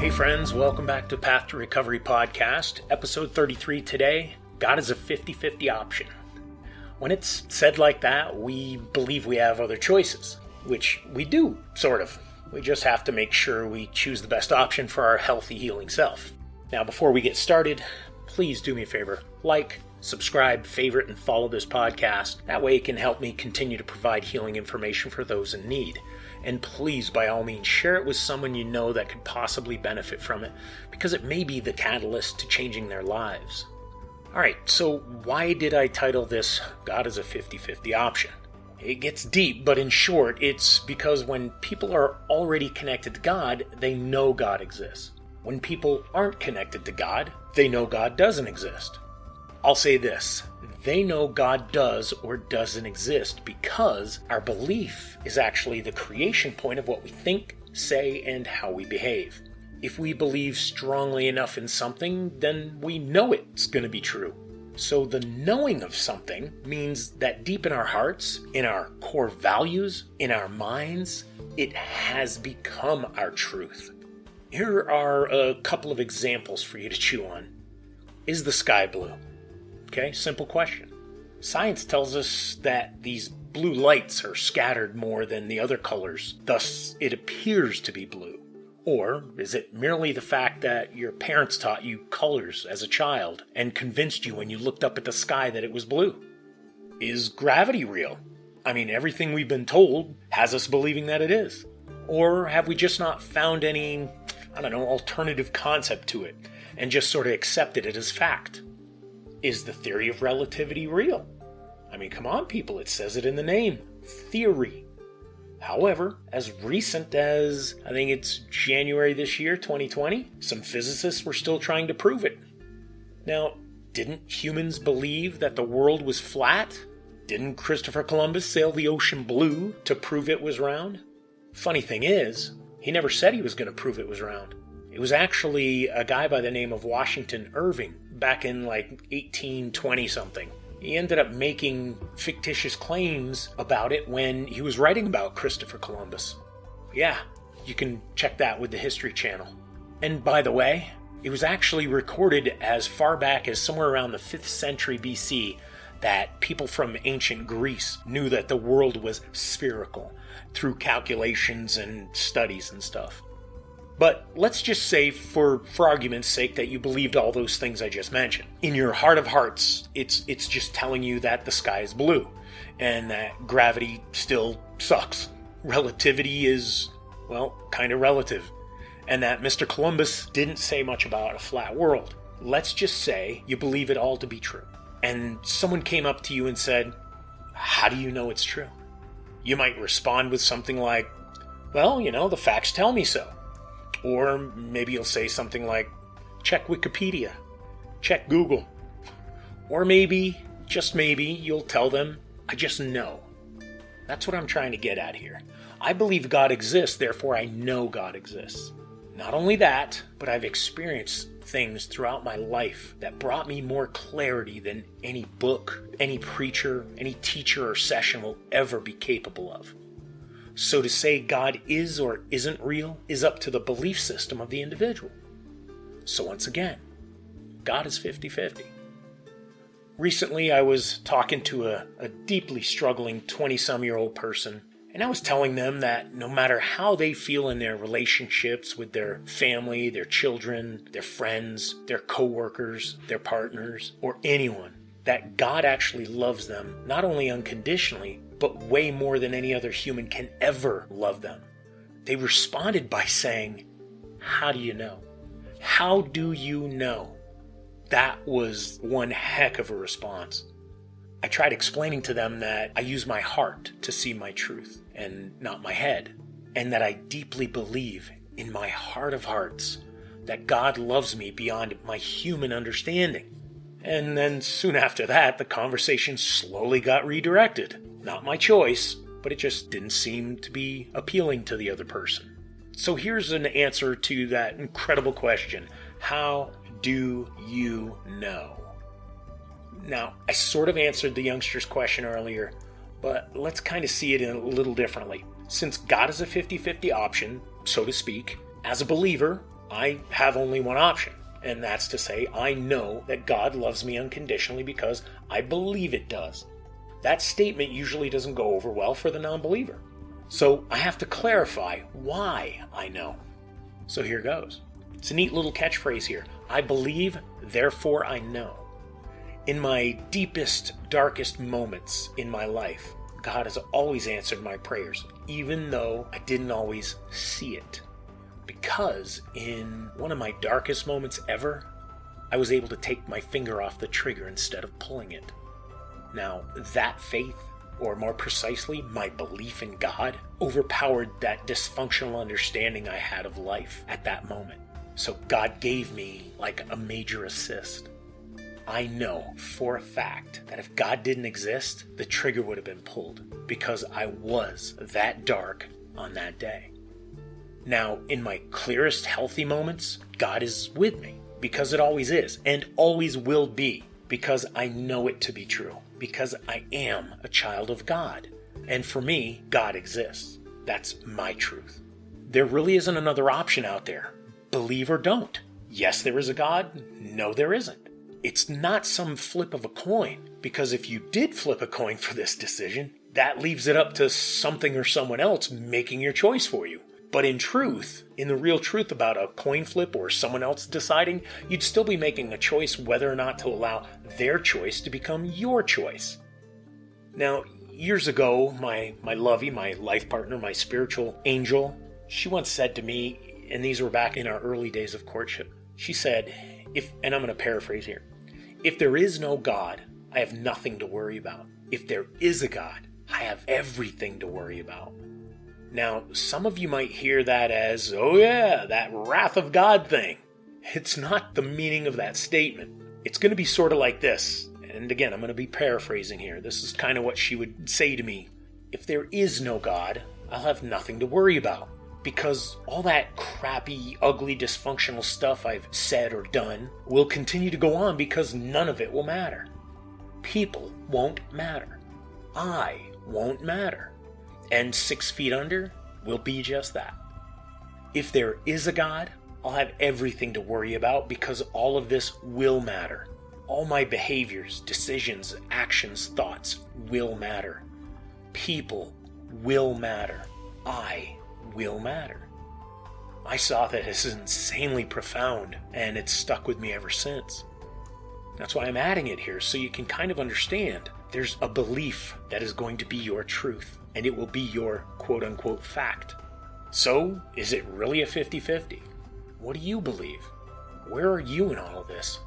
Hey friends, welcome back to Path to Recovery Podcast, episode 33 today. God is a 50-50 option. When it's said like that, we believe we have other choices, which we do, sort of. We just have to make sure we choose the best option for our healthy, healing self. Now, before we get started, please do me a favor. Like, subscribe, favorite, and follow this podcast. That way it can help me continue to provide healing information for those in need. And please, by all means, share it with someone you know that could possibly benefit from it, because it may be the catalyst to changing their lives. Alright, so why did I title this God is a 50-50 option? It gets deep, but in short, it's because when people are already connected to God, they know God exists. When people aren't connected to God, they know God doesn't exist. I'll say this, they know God does or doesn't exist because our belief is actually the creation point of what we think, say, and how we behave. If we believe strongly enough in something, then we know it's going to be true. So the knowing of something means that deep in our hearts, in our core values, in our minds, it has become our truth. Here are a couple of examples for you to chew on. Is the sky blue? Okay, simple question. Science tells us that these blue lights are scattered more than the other colors, thus it appears to be blue. Or is it merely the fact that your parents taught you colors as a child and convinced you when you looked up at the sky that it was blue? Is gravity real? I mean, everything we've been told has us believing that it is. Or have we just not found any, alternative concept to it and just sort of accepted it as fact? Is the theory of relativity real? I mean, come on, people, it says it in the name. Theory. However, as recent as, I think it's January this year, 2020, some physicists were still trying to prove it. Now, didn't humans believe that the world was flat? Didn't Christopher Columbus sail the ocean blue to prove it was round? Funny thing is, he never said he was going to prove it was round. It was actually a guy by the name of Washington Irving back in 1820 something. He ended up making fictitious claims about it when he was writing about Christopher Columbus. Yeah, you can check that with the History Channel. And by the way, it was actually recorded as far back as somewhere around the 5th century BC that people from ancient Greece knew that the world was spherical through calculations and studies and stuff. But let's just say, for argument's sake, that you believed all those things I just mentioned. In your heart of hearts, it's just telling you that the sky is blue, and that gravity still sucks. Relativity is, kind of relative. And that Mr. Columbus didn't say much about a flat world. Let's just say you believe it all to be true. And someone came up to you and said, how do you know it's true? You might respond with something like, the facts tell me so. Or maybe you'll say something like, check Wikipedia, check Google. Or maybe, just maybe, you'll tell them, I just know. That's what I'm trying to get at here. I believe God exists, therefore I know God exists. Not only that, but I've experienced things throughout my life that brought me more clarity than any book, any preacher, any teacher or session will ever be capable of. So to say God is or isn't real is up to the belief system of the individual. So once again, God is 50-50. Recently, I was talking to a deeply struggling 20-some-year-old person, and I was telling them that no matter how they feel in their relationships with their family, their children, their friends, their coworkers, their partners, or anyone, that God actually loves them, not only unconditionally, but way more than any other human can ever love them. They responded by saying, how do you know? How do you know? That was one heck of a response. I tried explaining to them that I use my heart to see my truth and not my head, and that I deeply believe in my heart of hearts that God loves me beyond my human understanding. And then soon after that, the conversation slowly got redirected. Not my choice, but it just didn't seem to be appealing to the other person. So here's an answer to that incredible question. How do you know? Now, I sort of answered the youngster's question earlier, but let's kind of see it in a little differently. Since God is a 50-50 option, so to speak, as a believer, I have only one option, and that's to say I know that God loves me unconditionally because I believe it does. That statement usually doesn't go over well for the non-believer. So I have to clarify why I know. So here goes. It's a neat little catchphrase here. I believe, therefore I know. In my deepest, darkest moments in my life, God has always answered my prayers, even though I didn't always see it. Because in one of my darkest moments ever, I was able to take my finger off the trigger instead of pulling it. Now, that faith, or more precisely, my belief in God, overpowered that dysfunctional understanding I had of life at that moment. So God gave me like a major assist. I know for a fact that if God didn't exist, the trigger would have been pulled because I was that dark on that day. Now, in my clearest healthy moments, God is with me because it always is and always will be because I know it to be true, because I am a child of God. And for me, God exists. That's my truth. There really isn't another option out there. Believe or don't. Yes, there is a God. No, there isn't. It's not some flip of a coin, because if you did flip a coin for this decision, that leaves it up to something or someone else making your choice for you. But in truth, in the real truth about a coin flip or someone else deciding, you'd still be making a choice whether or not to allow their choice to become your choice. Now, years ago, my lovey, my life partner, my spiritual angel, she once said to me, and these were back in our early days of courtship, she said, and I'm going to paraphrase here, if there is no God, I have nothing to worry about. If there is a God, I have everything to worry about. Now, some of you might hear that as, oh yeah, that wrath of God thing. It's not the meaning of that statement. It's going to be sort of like this. And again, I'm going to be paraphrasing here. This is kind of what she would say to me. If there is no God, I'll have nothing to worry about. Because all that crappy, ugly, dysfunctional stuff I've said or done will continue to go on because none of it will matter. People won't matter. I won't matter. And 6 feet under will be just that. If there is a God, I'll have everything to worry about because all of this will matter. All my behaviors, decisions, actions, thoughts will matter. People will matter. I will matter. I saw that as insanely profound, and it's stuck with me ever since. That's why I'm adding it here, so you can kind of understand. There's a belief that is going to be your truth, and it will be your quote-unquote fact. So, is it really a 50-50? What do you believe? Where are you in all of this?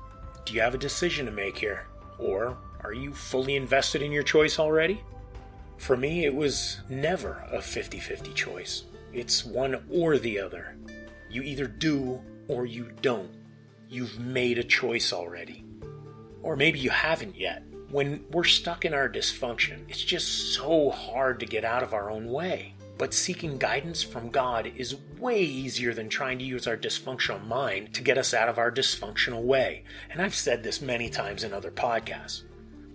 Do you have a decision to make here? Or are you fully invested in your choice already? For me, it was never a 50-50 choice. It's one or the other. You either do or you don't. You've made a choice already. Or maybe you haven't yet. When we're stuck in our dysfunction, it's just so hard to get out of our own way. But seeking guidance from God is way easier than trying to use our dysfunctional mind to get us out of our dysfunctional way. And I've said this many times in other podcasts.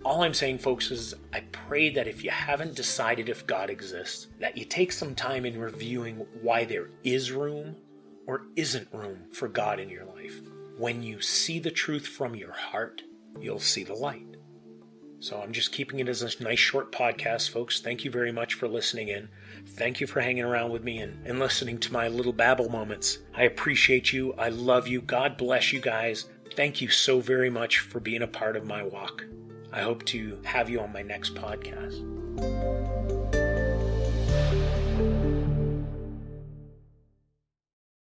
All I'm saying, folks, is I pray that if you haven't decided if God exists, that you take some time in reviewing why there is room or isn't room for God in your life. When you see the truth from your heart, you'll see the light. So I'm just keeping it as a nice short podcast, folks. Thank you very much for listening in. Thank you for hanging around with me and listening to my little babble moments. I appreciate you. I love you. God bless you guys. Thank you so very much for being a part of my walk. I hope to have you on my next podcast.